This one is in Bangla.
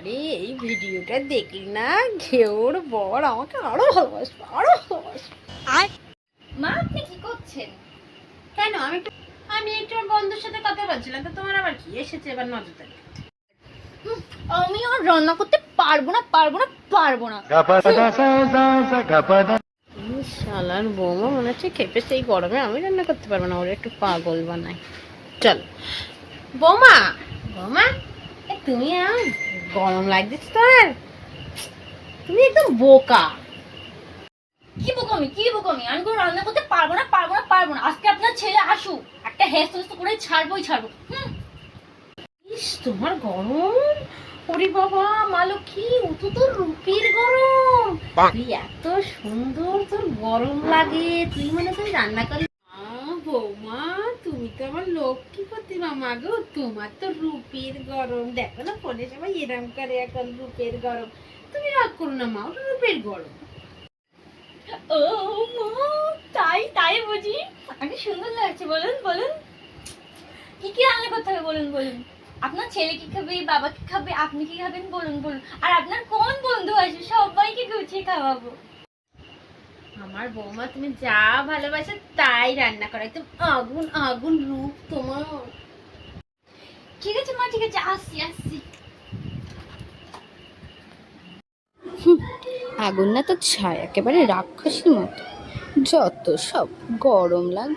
আরে এই ভিডিওটা দেখলি না, ঘেউর বর আমাকে আরো ভালোবাসবে, আরো ভালোবাসবে। আর মা আপনি কি করছেন? কেন? আমি একটু আমার বন্ধুর সাথে কথা বলছিলাম, তো তোমার আবার কি এসেছে এবার নজরদারি? আমি আর রান্না করতে পারবো না শালার বৌমা মনে হচ্ছে খেপেছে, এই গরমে আমি রান্না করতে পারবো না, ওরা একটু পাগল বানাই। চল বৌমা, বৌমা তুমি গরম লাগতেছে তোর, তুমি একদম বোকা। কি বোকামি আমি কোনো রান্না করতে পারবো না। আজকে আপনার ছেলে আসুক, একটা হেস্ত করে ছাড়বো। ইস তোমার গরম, ওরে বাবা মালকী, ও তো তোর রূপের গরম। তুই এত সুন্দর, তোর গরম লাগে, তুই রান্না করি। বৌমা তুমি তো আমার লক্ষ্মী প্রতিমা, মা গো, তোমার তো রূপের গরম। দেখো না ফোনে সবাই এরম করে এখন রূপের গরম। তুমি রাগ করো না মা, ওটা রূপের গরম। ও মা, তাই বুঝি? আগে সুন্দর লাগছে, বলুন কি রান্না করতে হবে বলুন। আপনার ছেলে কি খাবে, বাবা কি খাবে, আপনি কি খাবেন বলুন। আর আপনার কোন বন্ধু আছে, সবাইকে গুছিয়ে খাওয়াবো। আমার বৌমা তুমি যা ভালোবাসো তাই রান্না করা, একদম আগুন আগুন রূপ তোমার। ঠিক আছে মা, ঠিক আছে, আসছি। আগুন না তো ছাই, একেবারে রাক্ষসীর মতো, যত সব গরম লাগে।